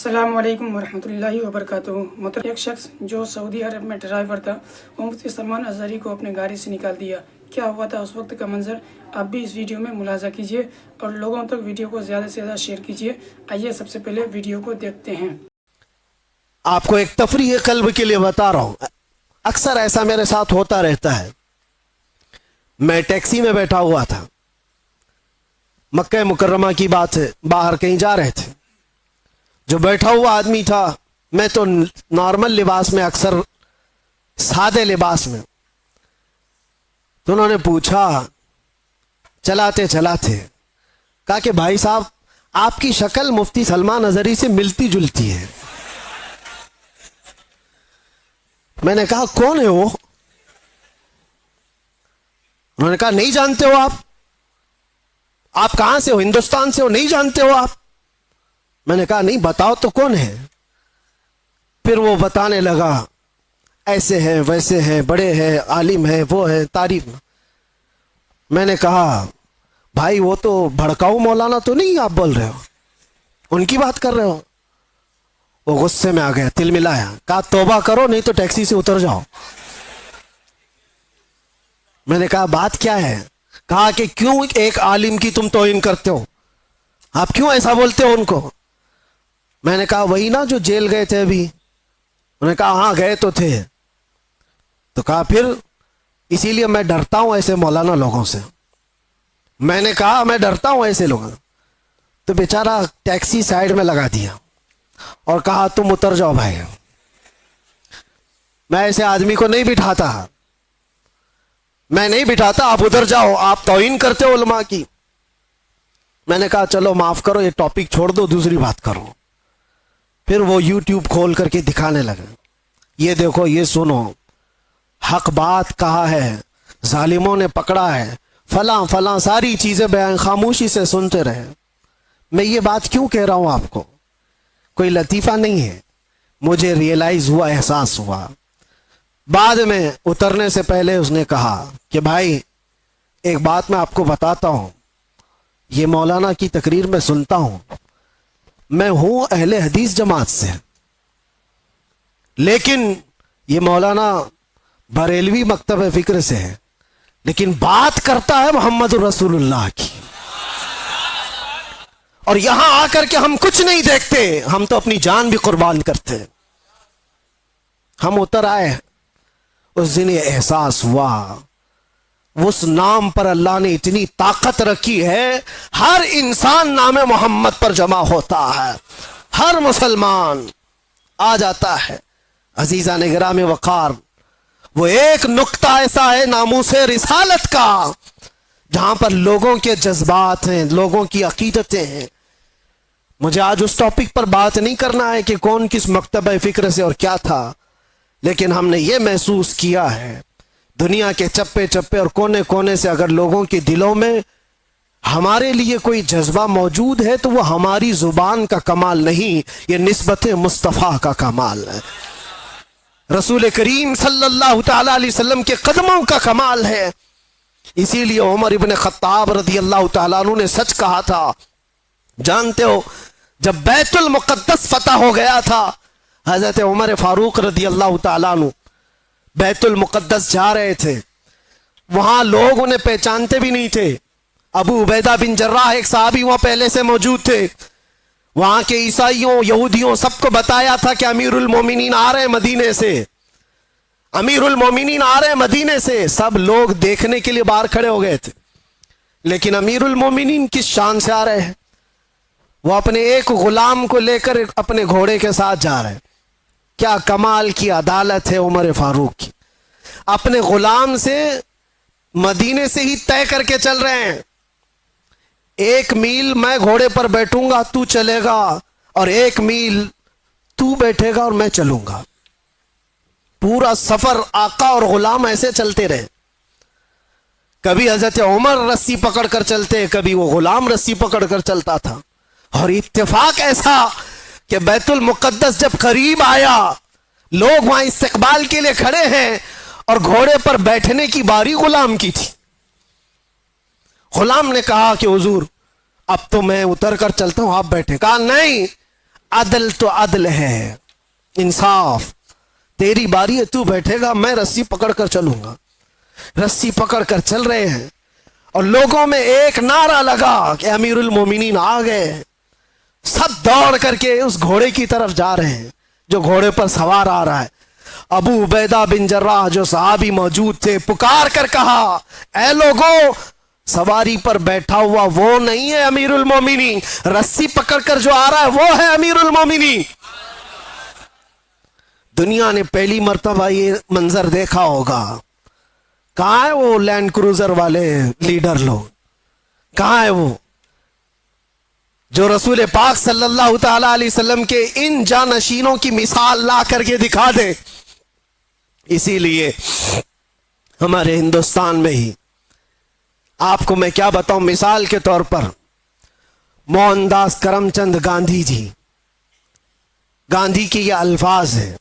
السلام علیکم ورحمۃ اللہ وبرکاتہ۔ محترم، ایک شخص جو سعودی عرب میں ڈرائیور تھا وہ مفتی سلمان ازہری کو اپنے گاڑی سے نکال دیا۔ کیا ہوا تھا اس وقت کا منظر آپ بھی اس ویڈیو میں ملاحظہ کیجیے اور لوگوں تک ویڈیو کو زیادہ سے زیادہ شیئر کیجیے۔ آئیے سب سے پہلے ویڈیو کو دیکھتے ہیں۔ آپ کو ایک تفریح قلب کے لیے بتا رہا ہوں، اکثر ایسا میرے ساتھ ہوتا رہتا ہے۔ میں ٹیکسی میں بیٹھا ہوا تھا، مکہ مکرمہ کی بات ہے، باہر کہیں جا رہے تھے۔ جو بیٹھا ہوا آدمی تھا، میں تو نارمل لباس میں، اکثر سادے لباس میں، تو انہوں نے پوچھا چلاتے چلاتے، کہا کہ بھائی صاحب آپ کی شکل مفتی سلمان ازہری سے ملتی جلتی ہے۔ میں نے کہا کون ہے وہ؟ انہوں نے کہا نہیں جانتے ہو آپ کہاں سے ہو؟ ہندوستان سے ہو؟ نہیں جانتے ہو آپ؟ میں نے کہا نہیں، بتاؤ تو کون ہے؟ پھر وہ بتانے لگا، ایسے ہیں ویسے ہیں، بڑے ہیں، عالم ہیں، وہ ہیں، تعریف۔ میں نے کہا بھائی وہ تو بھڑکاؤ مولانا تو نہیں آپ بول رہے ہو، ان کی بات کر رہے ہو؟ وہ غصے میں آ گیا، تل ملایا، کہا توبہ کرو نہیں تو ٹیکسی سے اتر جاؤ۔ میں نے کہا بات کیا ہے؟ کہا کہ کیوں ایک عالم کی تم توہین کرتے ہو؟ آپ کیوں ایسا بولتے ہو ان کو؟ میں نے کہا وہی نا جو جیل گئے تھے ابھی۔ انہوں نے کہا ہاں گئے تو تھے۔ تو کہا پھر اسی لیے میں ڈرتا ہوں ایسے مولانا لوگوں سے۔ میں نے کہا میں ڈرتا ہوں ایسے لوگوں سے۔ تو بیچارہ ٹیکسی سائیڈ میں لگا دیا اور کہا تم اتر جاؤ بھائی، میں ایسے آدمی کو نہیں بٹھاتا، میں نہیں بٹھاتا، آپ ادھر جاؤ، آپ توہین کرتے ہو علماء کی۔ میں نے کہا چلو معاف کرو، یہ ٹاپک چھوڑ دو، دوسری بات کرو۔ پھر وہ یوٹیوب کھول کر کے دکھانے لگا، یہ دیکھو، یہ سنو، حق بات کہا ہے، ظالموں نے پکڑا ہے، فلاں فلاں ساری چیزیں بیان، خاموشی سے سنتے رہے۔ میں یہ بات کیوں کہہ رہا ہوں آپ کو؟ کوئی لطیفہ نہیں ہے، مجھے ریئلائز ہوا، احساس ہوا۔ بعد میں اترنے سے پہلے اس نے کہا کہ بھائی ایک بات میں آپ کو بتاتا ہوں، یہ مولانا کی تقریر میں سنتا ہوں، میں ہوں اہل حدیث جماعت سے، لیکن یہ مولانا بریلوی مکتب فکر سے ہے، لیکن بات کرتا ہے محمد رسول اللہ کی، اور یہاں آ کر کے ہم کچھ نہیں دیکھتے، ہم تو اپنی جان بھی قربان کرتے۔ ہم اتر آئے، اس دن یہ احساس ہوا، اس نام پر اللہ نے اتنی طاقت رکھی ہے، ہر انسان نام محمد پر جمع ہوتا ہے، ہر مسلمان آ جاتا ہے۔ عزیزان گرامی وقار، وہ ایک نقطہ ایسا ہے ناموس رسالت کا، جہاں پر لوگوں کے جذبات ہیں، لوگوں کی عقیدتیں ہیں۔ مجھے آج اس ٹاپک پر بات نہیں کرنا ہے کہ کون کس مکتبہ فکر سے اور کیا تھا، لیکن ہم نے یہ محسوس کیا ہے، دنیا کے چپے چپے اور کونے کونے سے اگر لوگوں کے دلوں میں ہمارے لیے کوئی جذبہ موجود ہے تو وہ ہماری زبان کا کمال نہیں، یہ نسبت مصطفیٰ کا کمال ہے، رسول کریم صلی اللہ تعالی علیہ وسلم کے قدموں کا کمال ہے۔ اسی لیے عمر ابن خطاب رضی اللہ تعالیٰ عنہ نے سچ کہا تھا۔ جانتے ہو جب بیت المقدس فتح ہو گیا تھا، حضرت عمر فاروق رضی اللہ تعالیٰ عنہ بیت المقدس جا رہے تھے، وہاں لوگ انہیں پہچانتے بھی نہیں تھے۔ ابو عبیدہ بن جراح ایک صحابی وہاں پہلے سے موجود تھے، وہاں کے عیسائیوں یہودیوں سب کو بتایا تھا کہ امیر المومنین آ رہے ہیں مدینے سے، امیر المومنین آ رہے ہیں مدینے سے۔ سب لوگ دیکھنے کے لیے باہر کھڑے ہو گئے تھے، لیکن امیر المومنین کس شان سے آ رہے ہیں؟ وہ اپنے ایک غلام کو لے کر اپنے گھوڑے کے ساتھ جا رہے ہیں۔ کیا کمال کی عدالت ہے عمر فاروق کی، اپنے غلام سے مدینے سے ہی طے کر کے چل رہے ہیں، 1 میل میں گھوڑے پر بیٹھوں گا تو چلے گا، اور 1 میل تو بیٹھے گا اور میں چلوں گا۔ پورا سفر آقا اور غلام ایسے چلتے رہے، کبھی حضرت عمر رسی پکڑ کر چلتے، کبھی وہ غلام رسی پکڑ کر چلتا تھا۔ اور اتفاق ایسا کہ بیت المقدس جب قریب آیا، لوگ وہاں استقبال کے لیے کھڑے ہیں، اور گھوڑے پر بیٹھنے کی باری غلام کی تھی۔ غلام نے کہا کہ حضور اب تو میں اتر کر چلتا ہوں، آپ بیٹھے۔ کہا نہیں، عدل تو عدل ہے، انصاف. تیری باری ہے، تو بیٹھے گا، میں رسی پکڑ کر چلوں گا. رسی پکڑ کر چل رہے ہیں اور لوگوں میں ایک نعرہ لگا کہ امیر المومنین آ گئے. سب دوڑ کر کے اس گھوڑے کی طرف جا رہے ہیں جو گھوڑے پر سوار آ رہا ہے. ابو عبیدہ بن جراح جو صحابی موجود تھے پکار کر کہا، اے لوگوں، سواری پر بیٹھا ہوا وہ نہیں ہے امیر المومنین، رسی پکڑ کر جو آ رہا ہے وہ ہے امیر المومنین. دنیا نے پہلی مرتبہ یہ منظر دیکھا ہوگا. کہاں ہے وہ لینڈ کروزر والے لیڈر لوگ؟ کہاں ہے وہ جو رسول پاک صلی اللہ تعالی علیہ وسلم کے ان جانشینوں کی مثال لا کر کے دکھا دے؟ اسی لیے ہمارے ہندوستان میں ہی آپ کو میں کیا بتاؤں، مثال کے طور پر موہن داس کرم چند گاندھی جی، گاندھی کی یہ الفاظ ہیں،